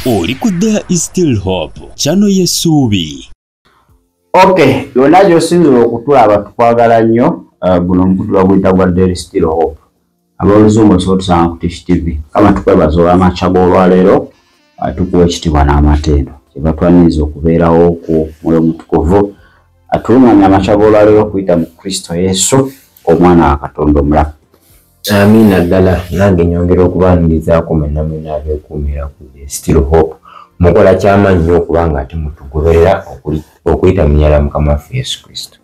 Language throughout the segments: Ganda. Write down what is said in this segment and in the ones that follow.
Oli ku There Is Still Hope channel y'essuubi. Okay, yonna gy'osinzira okutulaba tukwagala nnyo. Guno omukutu baguyita gwa There Is Still Hope. Abaluzungu osobola otusanga ku Tish TV. Kama tukwebaza olw'amakya g'olwaleero tukuwa ekitiibwa n'amatendo. Kye batwaniriza okubeerawo ku Mwoyo Mutukuvu. Atulungamya amakya g'olwaleero okuyita mu Kristo Yesu, omwana wa Katonda omulamu. Amina ddala, nange nyongera okubaanirizaako mwenna mwenna abeekuumira ku Still Hope. Mukola ky'amaanyi nnyo okubanga ate mutugoberera okuyita mu nnyala ya Mukama waffe Yesu Kristo.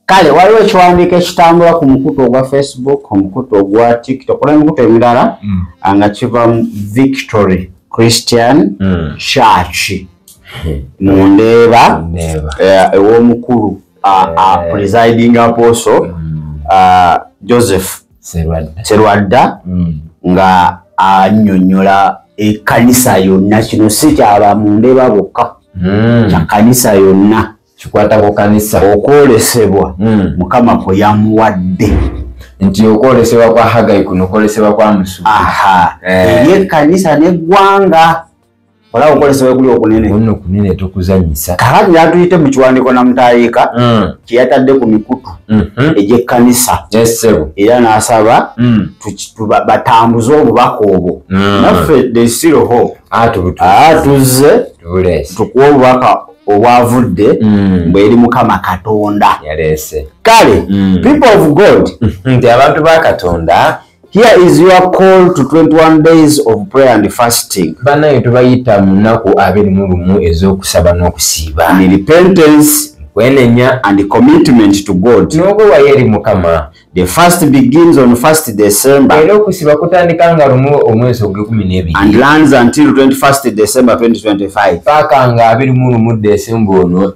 Kale waliwo ekiwandiiko ekitambula ku mukutu ogwa Facebook, omukutu ogwa TikTok, n'emikutu emirala nga kiva mu Victory Christian Church mu Ndeeba ew'omukulu presiding apostle Joseph Serwadda nga annyonnyola ekkanisa yonna. Kino si kyaba mu Ndeeba bokka, kya kanisa yonna, kikwatako kanisa okwolesebwa Mukama kwe yamuwadde, nti okwolesebwa kwa Haggai kuno okwolesebwa kwa Musu eri ekkanisa n'eggwanga. Olaba okwolesebwa kuli okunene kuno kunene tokuzanyisa. Kakati yatuyite mu kiwandiiko na mutayiika kye yatadde ku mikutu egy'ekkanisa era n'asaba batambuze obubaka obwo. Naffe The Still Hope tuzze tukuwa obubaka obwavudde bw'eri Mukama Katonda yaleese. Kale people of God, nti abantu ba Katonda, here is your call to 21 days of prayer and fasting. Banaye tubayita mu nnaku 21 ez'okusaba n'okusiiba, And repentance kwenenya and commitment to God. n'okwewayo eri Mukama. The fast begins on 1st December Era okusiba kutandika nga lumu omwezi ogw'ekumi and n'ebiri runs until 21st December 2025 paaka nga 21 Desemba ono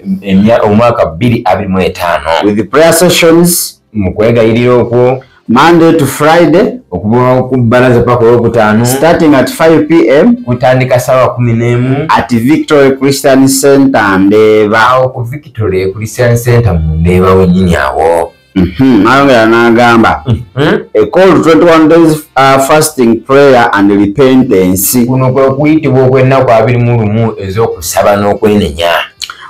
omwaka 2025, with the prayer sessions mu kwegayirira okwo Monday to Friday okuva ku bbalaza paka olwokutaano starting at 5 p.m. kutandika ssaawa 11 at Victory Christian Center Ndeeba. awo ku Victory Christian Center mu Ndeeba wennyini awo. Ayongera n'agamba a call to 21 days fasting, prayer and repentance. Kuno kwe kuyitibwa okw'ennaku 21 ez'okusaba n'okwenenya.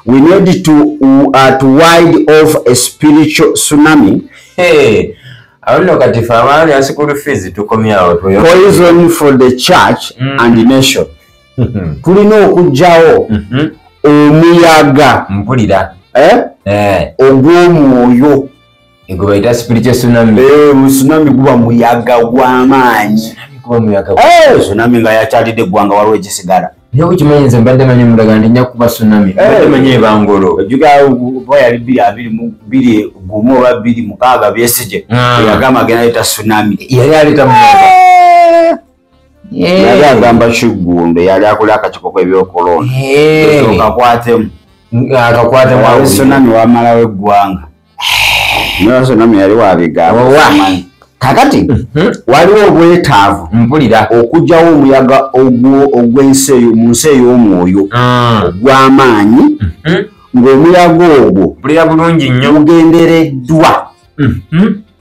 We need to ward off a spiritual tsunami, awo nno kati ffe abaana ya school fees tukomyawo poison for the church and the nation. Tulina okuggyawo omuyaga mpulira ogw'omwoyo. ego bayita spiritual tsunami. Tsunami guba muyaga gw'amaanyi. Tsunami nga yakyalidde eggwanga waliwo ekisigala. Nyo kukimanyi nze mbadde manyi mulaga ndi nja kuba tsunami. Mbadde manyi ebangolo. Ejjuga bo yali 2 gumu oba 2 Besigye yagamba agenda leeta tsunami. Yali aleeta muyaga. Yali agamba Kiggundu yali akola akakiko ebyokolona. Okakwatemu. Akakwatemu tsunami wamalawo eggwanga. Naye tsunami yali wabigamba. Kakati waliwo obwetaavu mpulira okugyawo omuyaga ogw'ensi eyo mu nsi ey'omwoyo ogw'amaanyi, ng'omuyaga ogwo mpulira bulungi nnyo gugendereddwa.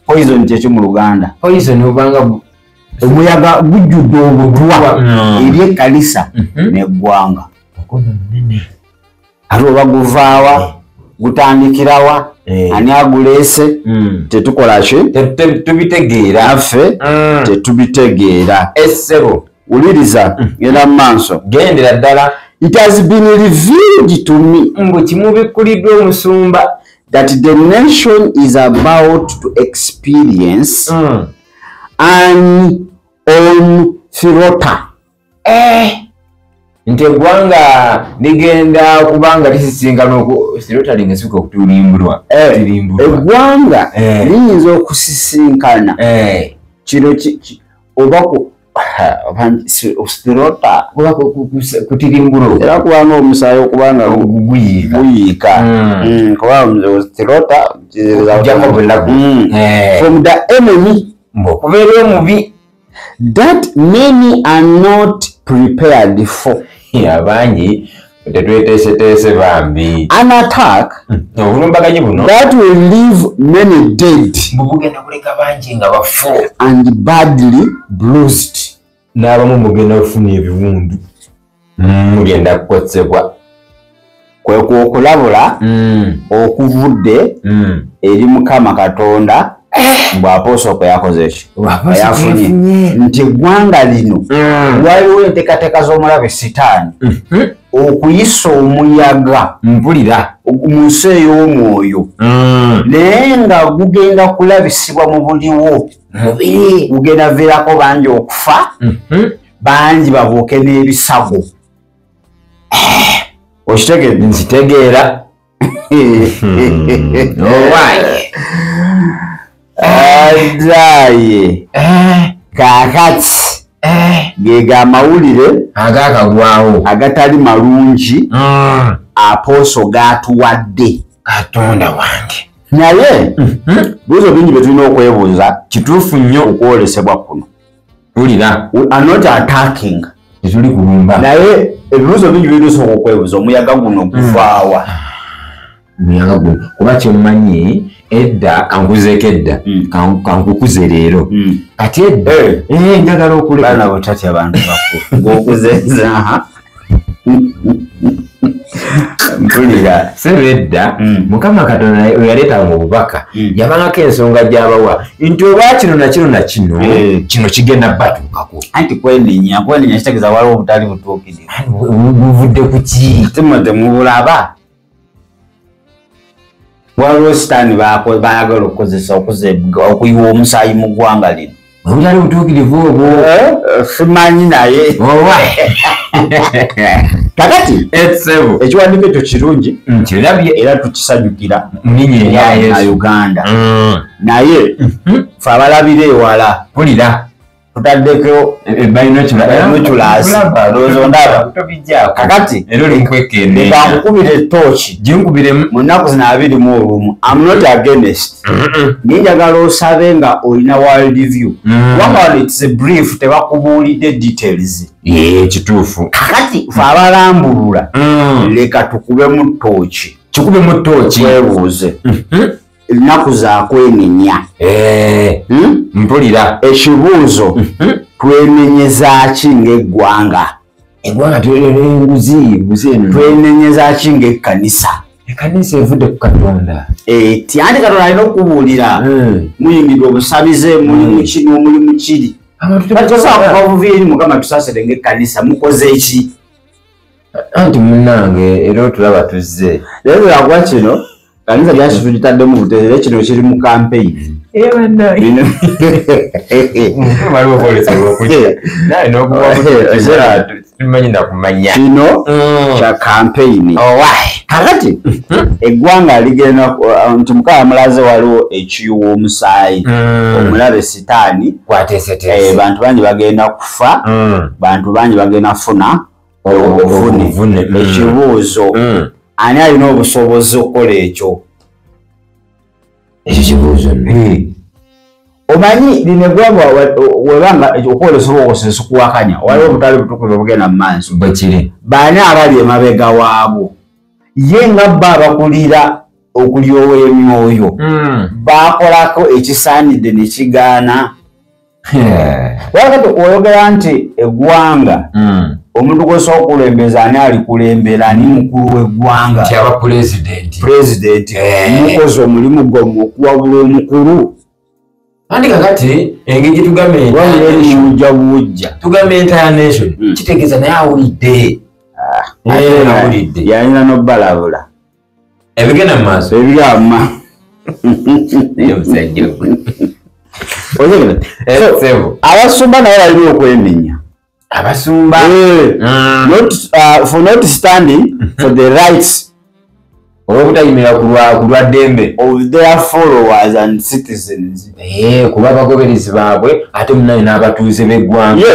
Poison kyekyo mu Luganda. poison obanga Omuyaga gujjudde obutwa eri ekkanisa n'eggwanga. Ate oba guvaawa gutandikirawa ani aguleese tetukola ki tubitegeera naffe tetubitegeera. essebo Wuliriza genda mu maaso. gendera ddala. It has been revealed to me mbu kimubikkuliddwa omusumba that the nation is about to experience an onslaught. nti eggwanga ligenda kubanga lisisinkana sirotaling esika okutulimbulwa Eggwanga liyinza okusisinkana kino oba kutirimbulwa era kubanga omusaayi okubanga guyiika from the enemy okubeera omubi that many are not prepared for. abangi tetweteeseteese bambi. An attack obulumbaganyi buno that will leave many dead bugenda kuleka bangi nga bafu and badly bruised. n'abamu mugenda kufuna ebiwundu. Mugenda kukotsebwa. Kwe kuokulabula okuvudde eri Mukama Katonda bw'Apooso kwe yakoze ekyo. Yafunye nti eggwanga lino waliwo enteekateeka z'omulabe Sitaani okuyisa omuyaga mpulira mu nsi ey'omwoyo naye nga gugenda kulabisibwa mu buliwo mubiri gugenda viirako bangi okufa bangi babuuke n'ebisago. Okitegedde? Nkitegeera. Adaye kaakati ge amawulire agakagwawo agatali malungi Apooso gatuwadde Katonda wange. naye buuzo bingi bye tulina okwebuuza Kituufu nnyo okwolesebwa kuno. mpulira We are not attacking. tetuli kulumba naye ebibuuzo bingi birina osooka okwebuuza omuyaga guno guvaawa. muyaga guno kuba kyemmanyi edda kankuzeeko edda kankukuze leero kati edda njagala Baana butatya bantu bakulu ng'okuzenza mpulira sebe edda Mukama Katonda we yaleetanga obubaka yabangako ensonga gy'abawa nti oba kino na kino na kino kino kigenda batuukako. anti kwenenya kitegeeza waliwo obutali butuukirivu. buvudde ku ki? temubulaba waliwo Sitaani baagala okukozesa okuyiwa omusaayi mu ggwanga lino. obutali butuukirivu obwo simanyi naye oba kakati ekiwandiiko ekyo kirungi kirabye era tukisanyukira mulinnya erya Yesu Uganda naye fe abalabira ewala mpulira tutaddeko binoculasi lowooza ndaba kakati leka nkukubira ettooki ginkubiremu mu nnaku zino 21 I'm not against naye njagala osabe nga olina world view wabula it's a brief tebakubuulidde details kituufu kakati fe abalambulula leka tukube mu ttooki kikube mu ttooki twebuuze ennaku zakwenenya mpulira ekibuuzo twenenyeza ki ng'eggwanga eggwanga nguzi eno twenenyeza ki ng'ekkanisa ekkanisa evudde ku Katonda ti anti Katonda alina okubuulira muyingidde obusabize mulimu kino mulimu kiri tosobola kubavuva eri Mukama tusasire ng'ekkanisa mukoze eki anti munnange era otulaba tuzze leero lwagwa kino kanisa lyashifu litaddemu buteere kino kiri mu campaign kino kya campaign kakati eggwanga ligenda nti Mukama mulaze waliwo ekiyiwa omusaayi omulabe Sitaani bantu bangi bagenda kufa bantu bangi bagenda kufuna obuvune ekibuuzo ani alina obusobozi okukola ekyo kibuuzo omanyi lino eggwanga webanga okwolesebwa okosesa okuwakanya waliwo obutali butukuvu obugenda mu maaso bwekiri baani abali emabega waabwo ye nga bba abakulira okulyowa emyoyo bakolako ekisaanidde ne kigaana wakati oyogera nti eggwanga omuntu gwosobola okulembeza ani alikulembera ani mukulu w'eggwanga nti aba pulezidenti mukozi omulimu gwammwe okuwabula omukulu andi kakati engeri tugambe entire nation kitegeeza naye awulidde yalina n'obbalabula ebigenda mu maaso ebyama abasumba nabo balina okwenenya abasumba for not standing for the rights olw'obutayimira ku lwa ddembe of their followers and citizens kuba abagoberezi baabwe ate munaye n'abatuuze b'eggwanga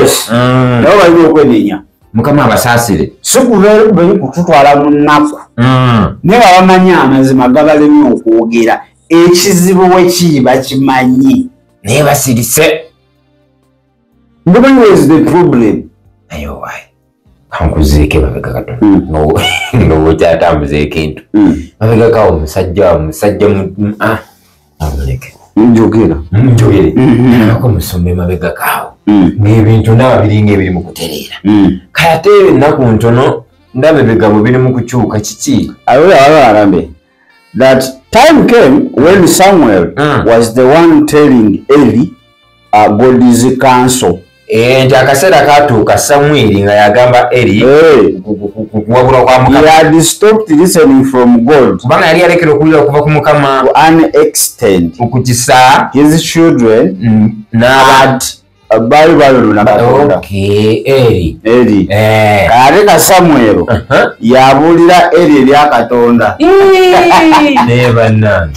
nabo balina okwenenya Mukama abasaasire si kubeera kututwala mu nnaku naye babamanyi amazima gabalemye okwogera ekizibu we kiri bakimanyi naye basirise is the problem ayo wayi kankuzeeke mabega katono ng'okyatambuza ekintu mabega kawo omusajja amuleke njogere ako musombe mabega kawo ng'ebintu ndaba biringa ebiri mu kutereera kale ate ennaku ntono ndaba ebigabo biri mu kukyuka kiki arambe that time came when Samuel was the one telling Eli God is counsel. Nti akaseera katuuka Samwiri nga yagamba Eri kuwabula kwa Mukama. He had stopped listening from God. Kubanga yali alekera okuwulira okuva ku Mukama. To an extent. Okukisa his children n'abat bali baluna Katonda. Okay, Eri. Kale ka Samuel yabulira Eri ebya Katonda. Neba nani.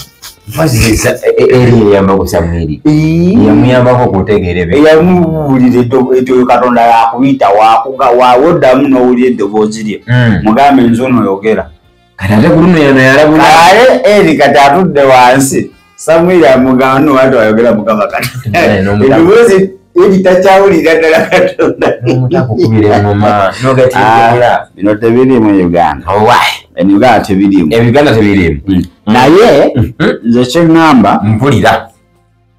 Mazisa Eri yamba ku Samwiri. Yamuyambako kutegeera ebyo. Yamubulira edo Katonda yakuyita wawoddamu n'owulira eddoboozi lye. Mugambe nze ono yogera. Kati ate ku luno yalabula. Kale Eri kati atudde wansi. Samwiri amugamba no watu ayogera Mukama Katonda. Eddoboozi Eri takyawulira ddala Katonda. Mutakukubira engoma n'ogatibula. Bino tebiri mu Uganda. Uganda tebirimu. Ebiganda tebirimu. Naye nze kye ŋŋamba mpulira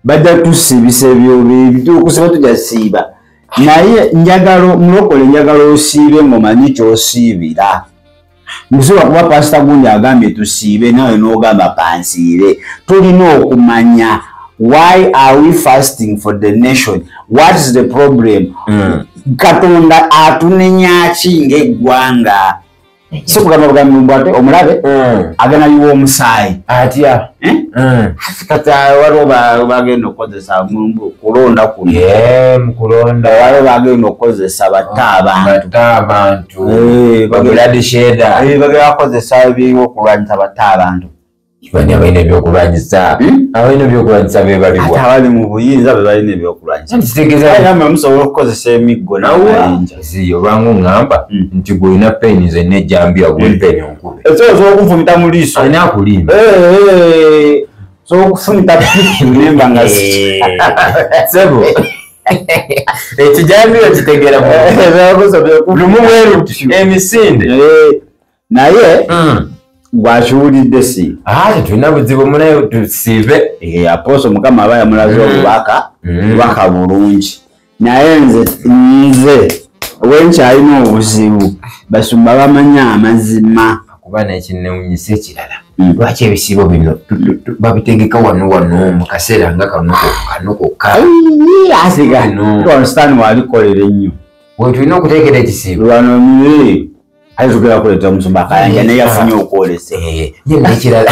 bajja tusiibisa ebyokusiba tujja siiba naye njagala mulokole njagala osiibe ng'omanyi ky'osiibira. Musobola kuba pasita gundi agambye tusiibe nawe n'ogamba pansiire. Tulina okumanya why are we fasting for the nation? What is the problem? Katonda atunenya ki ng'eggwanga? So kugamba bugambi mbwate omulabe agana yuwa omusaayi atya kata waliwo bagenda okukozesa kulonda kuno mukulonda waliwo bagenda okukozesa batta abantu bagenda bakozesa ebiriwo okulwanyisa batta abantu bani abalina ebyokulwanyisa abalina ebyokulwanyisa bebaliwa ate abali mu buyinza be balina ebyokulwanyisa kitegeeza musobola okukozesa emiggo n'amayinja olwanga oŋŋamba nti gwolina peni ze nejjambira gwepeni onkube esobola okufumita mu liiso alina akulimba so okufumita nemba nga sebo ekijambiro kitegeera lumu bweruti emisinde naye gwakiwulidde si tulina buzibu munaye tusiibe aposo Mukama aba yamulaze obubaka bulungi naye nze wenkyalina obuzibu basumba bamanya amazima kuba nekinewunyisa ekirala lwaki ebisiibo bino babitegeka wano mu kaseera nga kano kokka asigaonstan walikolera ennyo wetulina okuteekera ekisiibo lwano ayizogera kuleta omusumba akayanja naye yafunye okwolesa nekirala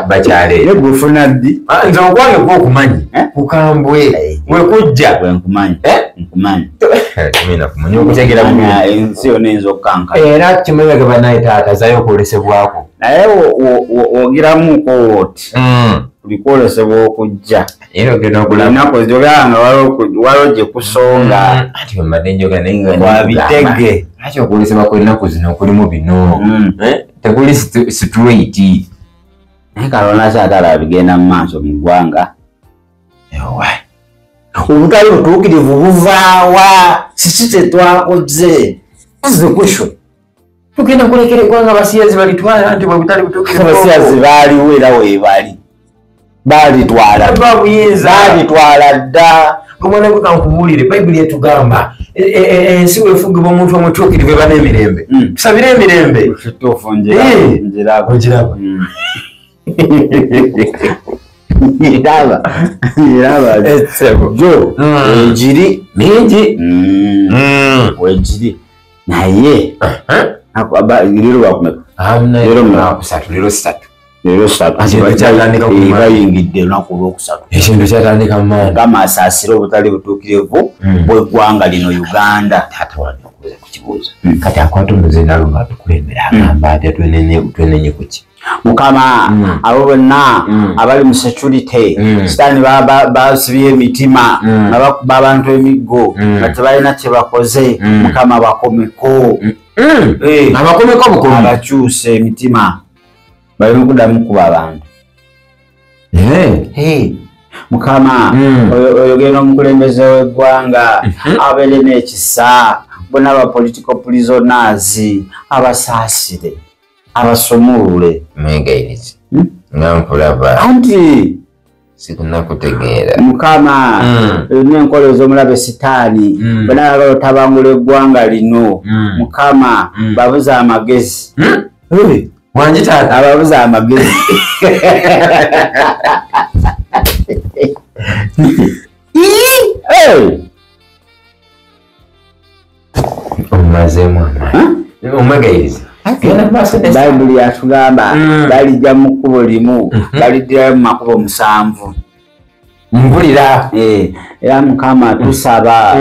bakyaleero naye gwefuna ddi nze okwange gwe okumanyi kukambwe wekujja nkumanyi kimina kumanya okutegera ensi yonna eyinza okukanka era kimwebage banaye taata zayo okwolesebwako naye wogiramuko woti buli kwolesebwa okujja enaku zogera nga waliwo gye kusonga ati bwemadde njogera naye wabitege lwaki okwolesebwa kw'ennaku zino okulimu bino tekuli straight naye kalona kyatala bigenda mu maaso mu ggwanga obutali butuukirivu buvaawa kiki kyetwakoze the question tugenda kulekera eggwanga abasiyazi balitwala nti bwe butali butuukirivu abasiyazi baaliwo era weebali balitwala dda omwana gwe kankubuulire bayibuli etugamba ensi weefugibwa omuntu omutuukirivu eba n'emirembe tusabire emirembe njiraba jo egiri mingi wegiri naye lero bayingidde olunaku olwokusatu ekintu kyatandika mumaani gamasaasire obutali butuukirivu bw'eggwanga lino Uganda kukibuuza kati akwata omuzindalo ng'atukulembera agamba ati twenenye kuki Mukama abo bonna abali mu security sitaani basibye emitima abakuba abantu emiggo nga tebalina kye bakoze Mukama bakomeko abakyuse emitima balina okuddamu kuba abantu Mukama oyogera omukulembeze w'eggwanga abeere n'ekisa bonna aba political prisoners abasaasire abasumulule mwegairizi namkulaba anti Sikunakutegeera. Mukama n'enkola ez'omulabe sitaani bonna ayagala otabangula eggwanga lino. Mukama babuza amagezi. Wangi taata ababuza amagezi. omaze mwana omwegayiriza Bayibuli yatugamba balijja mu kkubo limu baliddirayo mu makubo 7. mpulira era Mukama tusaba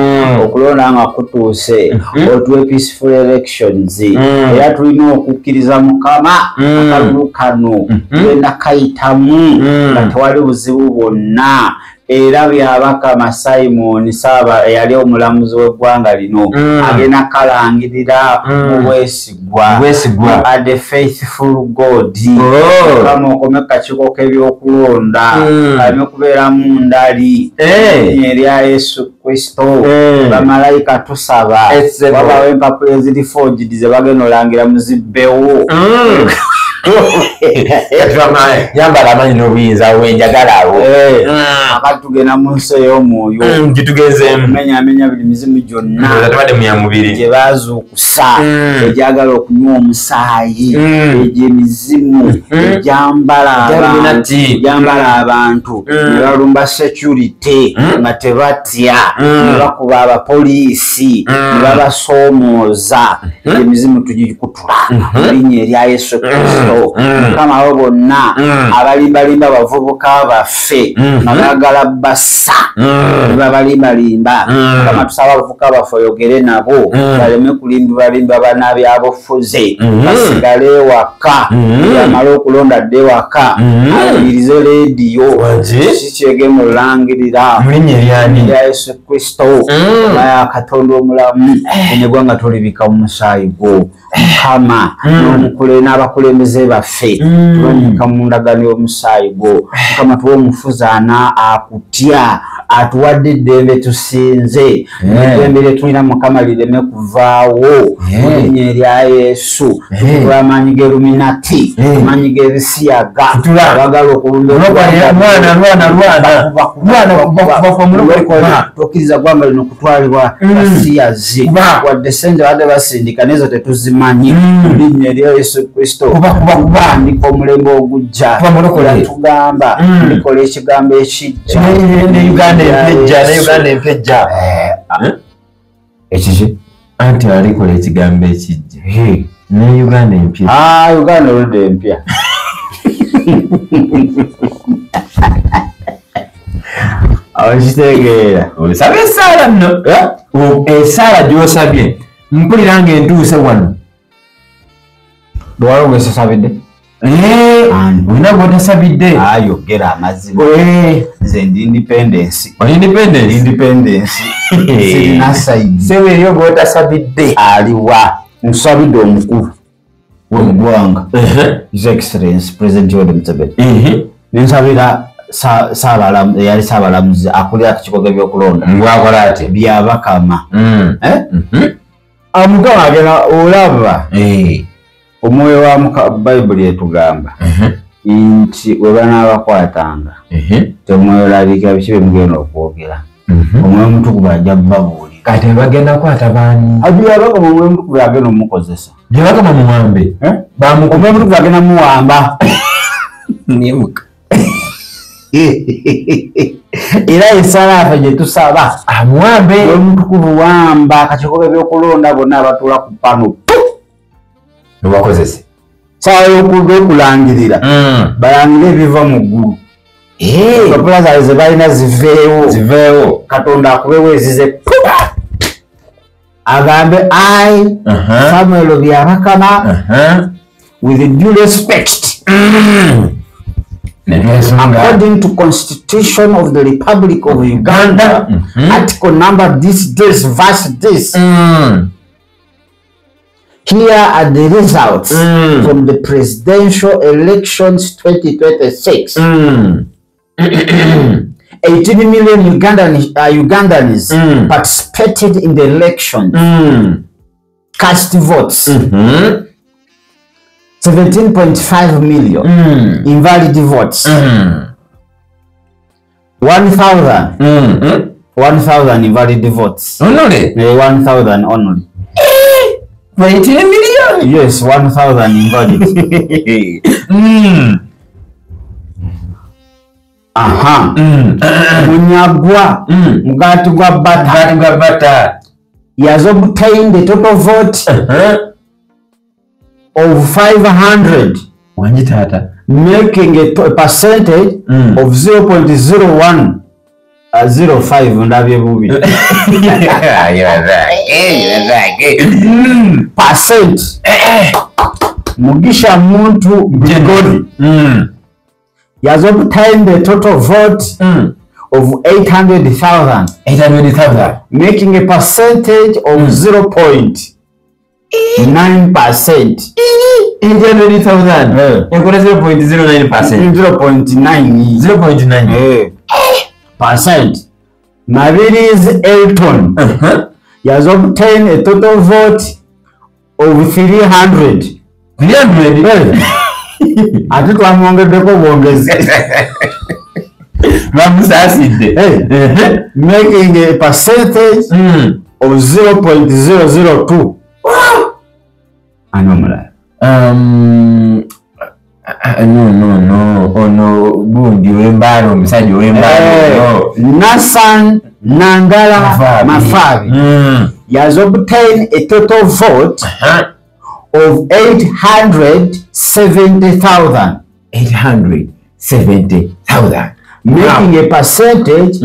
okulonda nga kutuuse otuwe peaceful elections era tulina okukkiriza Mukama akalulu kano tugenda kayitamu nga tewali buzibu bwonna. Era byabakama Simon Saba yali omulamuzi w'eggwanga lino agenda kalangirira mu bwesigwa at the faithful God. Kama okome kakiiko k'ebyokulonda kaleme kubeera mu ndali erya Yesu Kristo. Bamalayika tusaba wabawo empapula eziri forged ze bagenda olangira muzibbewo. Yambala amanyi n'obuyinza wenjagala abo akatugenda mu nsi ey'omwoyo gitugezeemu menyaamenya buli mizimu gyonna tubadde muyamubiri gye baazuukusa egyagala okunywa omusaayi egy'emizimu egyambala abantu ne balumba security nga tebatya ne bakuba abapoliisi ne babasoomooza. Emizimu tugikutula mu linnya erya Yesu Kristo. Mukama abo bonna abalimbalimba abavubuka baffe nga baagala bassa ne babalimbalimba. Mukama tusaba abavubuka baffe oyogere nabo baleme kulimbalimba bannabyabufuzi basigale ewaka. Yamala okulonda dde ewaka awulirize leediyo kikyegemu olangirira mu linnya erya Yesu Kristo. Maya Katonda omulamu eggwanga tolibika mu musaayi gwo. Mukama n'omukule n'abakulembeze baffe tubanyika mu ndagaano y'omusaayi gwo. Mukama tuwe omufuzaana akutya atuwadde eddembe tusinze eddembe lye tulina Mukama lireme kuvaawo mu linnya erya Yesu. Tutula amaanyi g'eruminati amaanyi g'ebisiyaga abagala okulumba tokkiriza ggwanga lino kutwalibwa basiyazi wadde sente badde basindika nezo tetuzimanyi. Mu linnya erya Yesu Kristo kubandika omulembe ogujja tugamba ndikola ekigambo ekijja Uganda empejja ekiki anti alikola ekigambo ekijja ne Uganda empya Uganda oludde empya. Awakitegeera osabye esaala nno esaala gy'osabye mpulira nga entuuse wano lwali ogwesasabidde olina gwotasabidde ayogera amazima. Nze ndi independence sirina saidi sewe eriyo gwotasabidde aliwa. Nsabidde omukulu w'eggwanga His Excellency President Yoweri Museveni. Nensabira yali saabalamuzi akulira akakiiko k'ebyokulonda ngwakola ati byabakama. Mukama agenda olaba omwoyo wa Bayibuli etugamba nti we banaabakwatanga temwerabika biki bye mugenda okwogera. Omwoyo omutukuvu ajja babuulira. kati bagenda kwata baani abyabakama omwoyo omutukuvu agenda omukozesa gye bakama muwambe omwoyo omutukuvu agenda muwamba nemuka era esaala yaffe gye tusaba amuwambe omwoyo omutukuvu wamba akakiiko k'ebyokulonda bonna abatuula ku pano nobakozese sawa y'okulangirira balangire ebiva mu ggulu. Empapula zaabwe ze balina ziveewo Katonda akubewo ezize agambe I Samuel Byabakama with due respect according to Constitution of the Republic of Uganda article number this verse this. Here are the results from the presidential elections 2026. 18 million Ugandans participated in the elections. Cast votes. 17.5 million invalid votes. 1,000. 1,000 invalid votes. Only? 1,000 only. Wait a million? Yes, 1,000 invalid. Aha. Munyagwa. Mugati gwa Bata. He has obtained the total vote of 500. Making a percentage of 0.0105 ndabye bubi. Percent. Mugisha Muntu Gregory. He has obtained the total vote of 800,000. 800,000. Making a percentage of 0.9%. 800,000. Equal 0.09%. 0.9 percent. Mabiri's Elton. He has obtained a total vote of 300. 300? Atutwamwongedeko bwongezi. Making a percentage of 0.002. Anomaly. No. Bundi wembaro, msaji wembaro. Nasan Nangala Mafabi. He has obtained a total vote of 870,000. 870,000. Making a percentage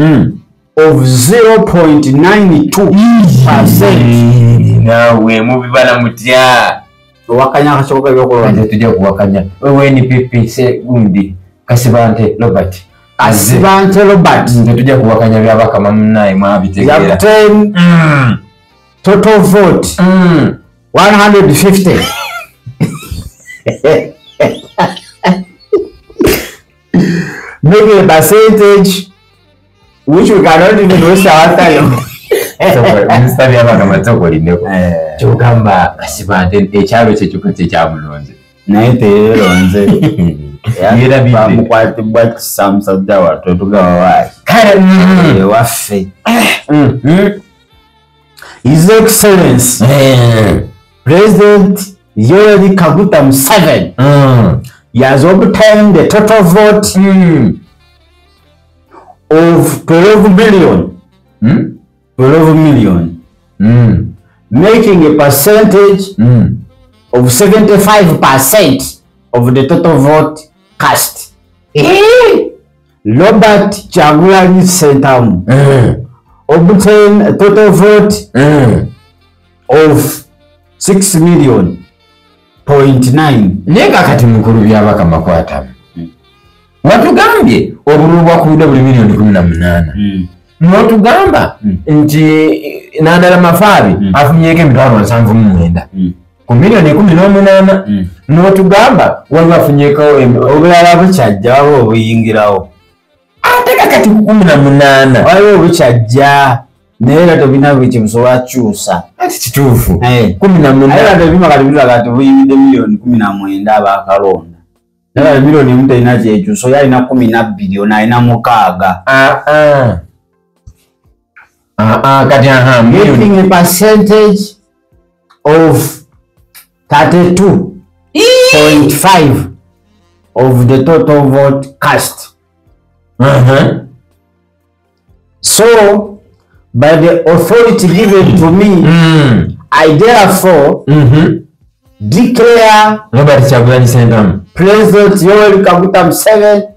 of 0.92%. Nawe mubibala mutya. Wakanya kachoka byokulonda tujja kuwakanya. Wewe ni pipi se gundi Kasibante Robert. Kasibante Robert. Tujja kuwakanya byabaka mamnaye mwabitegera. Total vote 150. Making a percentage which we cannot even waste our time. Minister byabaka matoko lineko. Chokamba Kasibante ekyalo kye kyokate kyamulonze. Naye teronze. Yera bamukwate bwa Samsada wato tugawa wayi. Kale waffe. His Excellency President Yoweri Kaguta Museveni he has obtained the total vote of 12 million. 12 million. Making a percentage of 75% of the total vote cast. Robert Kyagulanyi Ssentamu obtained a total vote of 6 million. 0.9. Nenga kati mukuru byabaka makwata. Watugambye obululu bwa kuwuda buli milioni 18. Nwatugamba nti Nandala Mafabi afunyeeko emitwalo 79. Ku milioni 18. Nwatugamba waliwo afunyeeko obulala bukyajja waliwo obuyingirawo. Ate kakati 18. Waliwo bukyajja naye era tobina biki busobola kyusa. Ati kituufu. 18. Era tebima kati bitula kati buyimidde milioni 19 abakalonda. Era milioni emu terina kyekyusa oyo alina 12 ono alina 6. Making a percentage of 32.5 of the total vote cast. So, by the authority given to me, I therefore declare Robert Kyagulanyi Ssentamu President Yoweri Kaguta Museveni,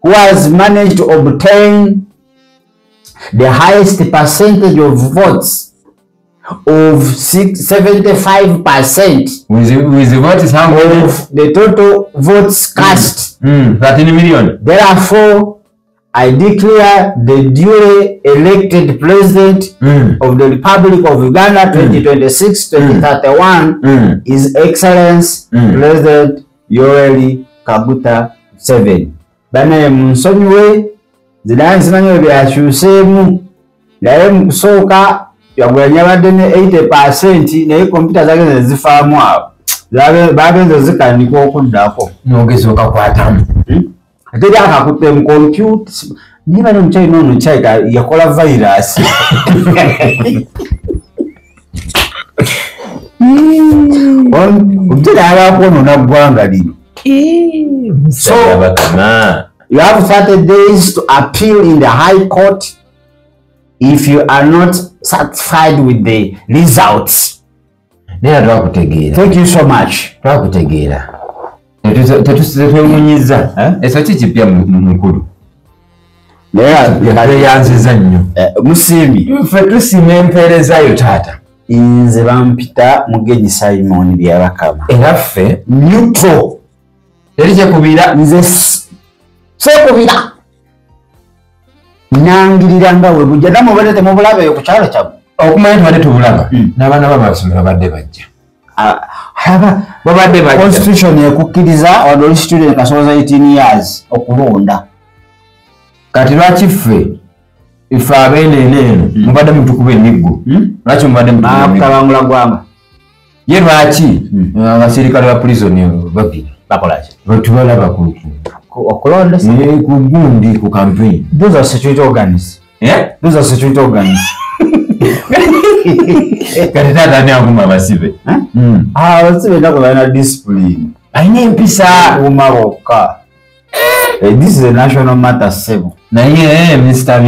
who has managed to obtain the highest percentage of votes of 75% with the votes of the total votes cast. 13 million. Therefore, I declare the duly elected president of the Republic of Uganda 2026-2031 His Excellency President Yoweri Kaguta Museveni. Banaye munsonyiwe zidani simanyo byakyuseemu naye mu kusooka Kyagulanyi abadde ne 80% naye kompyuta zagenze zifaamu awo bagenze zikanika okuddako n'ogeza okakwatamu teri akakutte mu kompyuta niba no mchai no mchai yakola virus Umtira abakono na gwanga lino. So you have 30 days to appeal in the High Court if you are not satisfied with the results. Thank you so much. Tetumunyiza eso kikipya mukulu naye yanziza nnyo Musimi ffe tusima empeerezayo taata nze bampita Mugenyi Simon byabakama era ffe neutral teri kyekubira nze sekubira nangirira nga we bujja namubadde temubulabe ku kyalo kyamu okumanya tubadde tubulaba n'abaana b'amasomero badde bajja babadde bajja constitution ekukkiriza adult student kasoza 18 years okulonda kati lwaki ffe ife abeeneeneeno mubadde mutukuba emiggo lwaki mubadde mutukuba gwanga ye lwaki abasirikale ba prison babiri bakolaki tubalaba okulonda ku gundi ku campaign those are security organs kati taata ani aguma abasibe abasibe nako balina discipline balina empisa uma bokka this is a national matter sebo naye minisita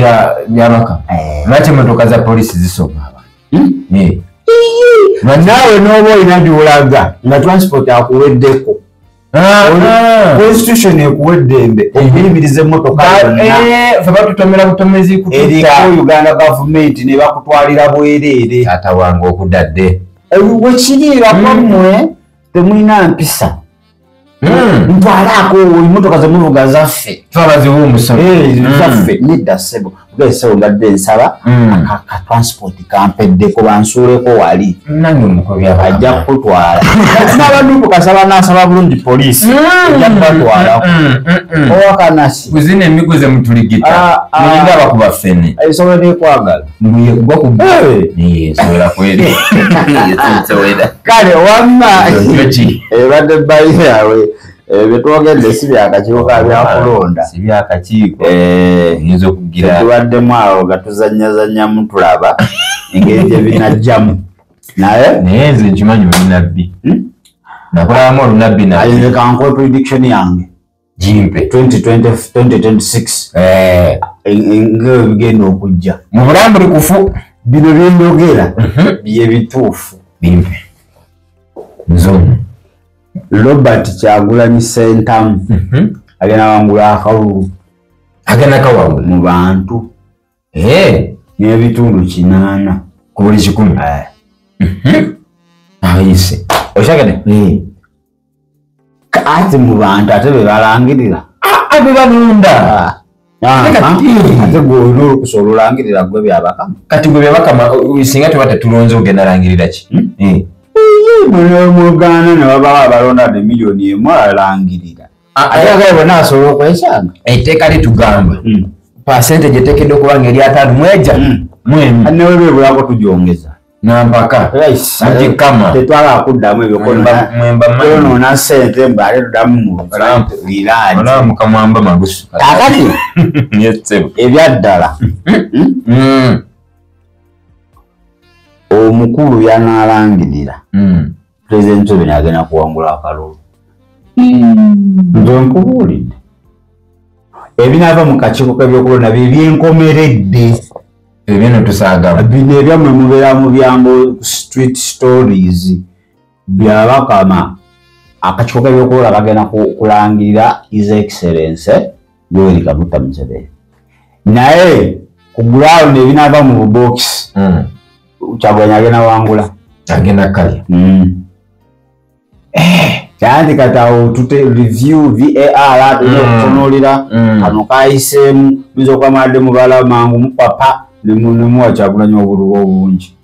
byabaka lwaki emotoka za polisi zisoma abantu nawe n'oba olina gy'olaga nga transport akuweddeko constitution ekuweddembe okuyimiriza emmotoka ffe batutomera butomezi eriko Uganda government ne bakutwalira bwereere taata wange okudadde wekiriira kwammwe temulina mpisa ntwalaako emmotoka zemuvuga zaffe twabaziwa omusono zaffe nedda ssebo bugaisewo ngadde nsaba aka transport kampeddeko bansuuleko wali nange omukobi ajja kutwala n'abantu kasaba n'asaba bulungi poliisi ajja kubatwalako owakanasi kuzina emigo ze mutuligita mulinga abakuba ffene ebisobola nekwagala gwa kusobola kweri kale wamma ebadde bbayi yawe betwogedde si byakakiiko ka byakulonda si byakakiiko nyinza okugira tubaddemu awo nga tuzanyazanyamu tulaba engeri gye binajjamu naye nze nkimanyi olunabbi nakolamu olunabbi naye kankoe prediction yange jimpe 2026 ng'ebigenda okujja mu bulambuli kufu bino byenjogera bye bituufu bimpe nzomu Robert Kyagulanyi Ssentamu agenda wangula akalulu agenda kawangula mu bantu n'ebitundu 8 ku buli 100 ayise oshagade ate mu bantu ate be balangirira abe balunda ate gwolina olukusa olulangirira gwe byabakama kati gwe byabakama singa tuba tetulonze ogenda langirira ki Muganda ne babawo abalonda miliyoni emu alangirira ate agaye bonna asobola okwekyanga etteeka litugamba percentage eteekedde okuba nga eri 5 mweja mwemu newe bebulako tugyongeza nampaka mugikama tetwala akuddamu ebyonoona ssente mbale tuddamu mu liraani mukamwamba magusu akati ebyaddala omukulu yanaalangirira President Museveni agenda kuwangula akalulu nze nkubuulidde ebinaava mu kakiiko k'ebyokulonda bye byenkomeredde ebino tusaagama bino ebyammwe mubeera mu byambo street stories byabakama akakiiko k'ebyokulonda kagenda kulangirira His Excellency Yoweri Kaguta Museveni naye ku ground ebinaava mu bubokisi Kyagulanyi agenda wangula agenda kalya kandi kati awo tute review VAR tulina okutunuulira kano kayiseemu biza okwamadde mubala mangu mupapa nemuwa Kyagulanyi obululu obungi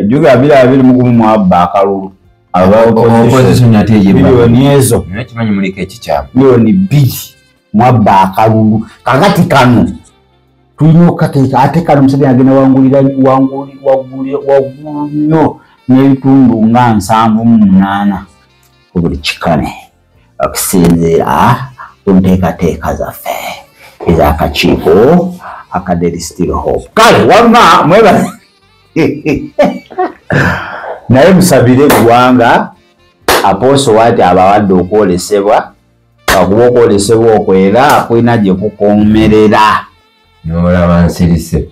juga 221 mwabba akalulu opposition ate ye miliyoni ezo kimanyi mulika ekikyamu miliyoni 2 mwabba akalulu kakati kano tulina okukateeka ate kano Museveni agenda wangulira waggulu nnyo n'ebitundu nga 78 ku buli kikane okusinziira ku nteekateeka zaffe ez'akakiiko aka There is Still Hope. Kale wamma mweba naye musabire eggwanga Apostle wati abawadde okwolesebwa akuba okwolesebwa okwo era kulina gye kukomerera n'olaba nsirise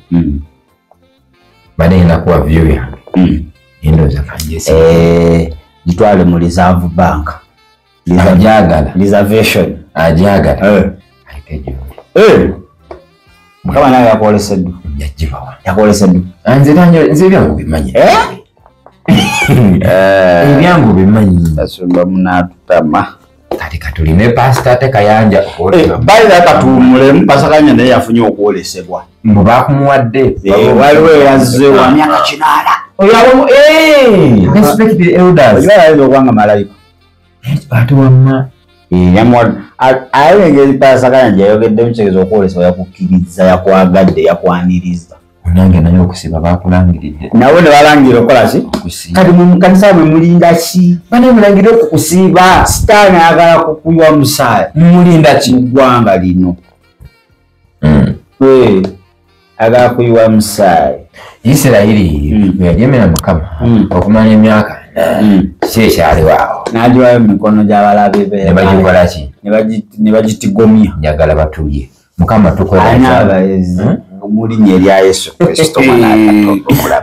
badde nakuwa view yange endowooza kanjesi gitwale mu Reserve Bank ajagala reservation ajagala mukama nawe yakwoleseddwa yagibawa yakwoleseddwa nze ebyangu bimanyi ebyangu bimanyi asumba munatutama kati katulime pasita tekayanja balira katuumulemu pasakanya naye yafunye okwolesebwa mbu bakumuwadde waliwo eyazze wa myaka kinaana respect the elders okibalayinza okubanga malayika ate wamma aye engeri pasakanya gyeyayogedde mukigezo okwolesebwa yakukkiriza yakwagadde yakwaniriza nange naye okusiba bakulangiridde nawe ne balangira okola ki kati mu kanisa mwe mulinda ki bane mulangire okukusiiba sitaani ayagala kukunywa musaayi mulinda ki mu ggwanga lino ayagala kuyiwa musaayi Isirayiri yajemera Mukama okumanya emyaka ki ekyaliwo n'agiwayo mu mikono gy'abalabe be ne bagikola ki ne bagitigomya njagala batulye Mukama tukola mulinnya erya Yesu Kristo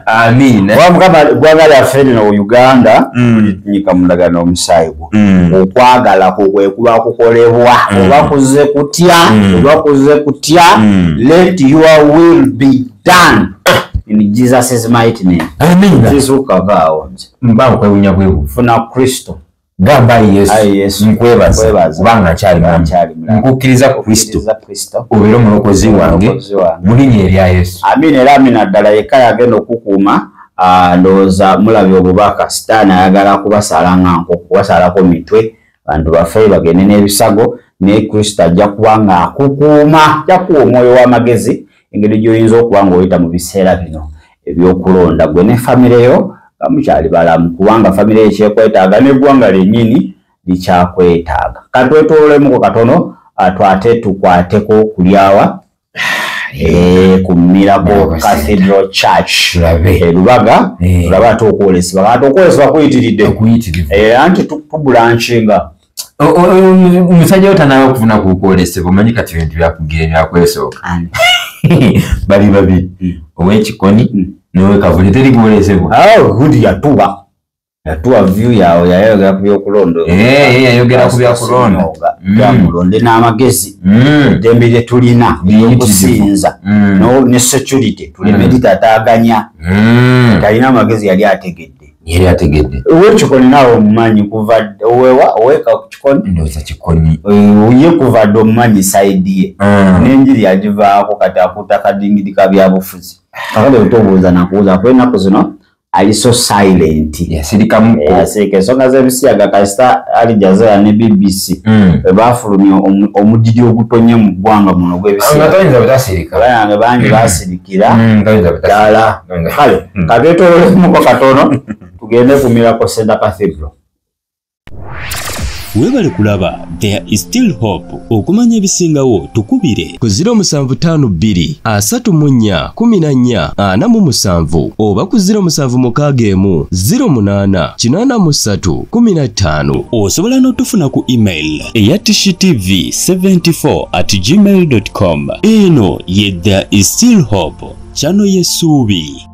amiina wa Mukama gwagala yaffe lino Uganda nyika mulagano omusaayi gwo okwagala kwe kuba kukolebwa oba kuze kutya let your will be done in Jesus' mighty name. amiina zisukavaawo mba nkwewunya bwebufu funa Kristo gamba Yesu nkwebaza kubanga nkyali mulamu nkukkiriza Kristo obeere omulokozi wange mu linnya erya Yesu amiina era amiina ddala yekka yagenda okukuuma ndowooza mulabye obubaka sitaani ayagala kubasala nga nkoko kubasalako mitwe bantu baffe bagende n'ebisago naye Kristo ajja kuba nga akukuuma ajja kuwa omwoyo w'amagezi engeri gy'oyinza okuba ng'oyita mu biseera bino ebyokulonda gwe ne famire yo mukyali balamu kubanga famire ekyekwetaaga n'eggwanga lyennyini likyakwetaaga katwetoolemu katono twate tukwateko kulyawa ku Miracle Cathedral Church Lubaga tulaba ate okwolesebwa kati okwolesebwa kuyitiridde anti tubulanshinga omusajja otanawe okufuna kukwolesebwa omanyi kati bintu byakugira byakwesooka bali babiri ow'ekikoni n'owekavuli teri kuwolesebwa gudi yatuwa view yawe yayogera ku byokulonda yayogera ku byakulonda byamulonde n'amagezi eddembe lye tulina okusinza ne security tulemedita ataaganya talina amagezi yali ategedde owekikoni naawe omumanyi kuva oweka kikoni ndowooza kikoni ye kuva dde omumanyi saidi ye n'enjiri yagivaako kati akuuta kadingidi ka byabufuzi kakade otobuuza nakubuuza kuba ennaku zino ali so silent yasirika ensonga z'ebisiyaga kasita Ali Jazeera ne BBC bafulumya omudidi ogutonye mu ggwanga muno gw'ebisiyaga bangi basirikira ddala kale katwetoolemu katono tugende ku Miracle Center Cathedral. Webale kulaba There is Still Hope. Okumanya ebisingawo tukubire ku 0752 34 14 47 oba ku 0761 08 83 15. Osobola n'otufuna ku email eyatishitv74@gmail.com. Eno ye There is Still Hope, channel y'essuubi.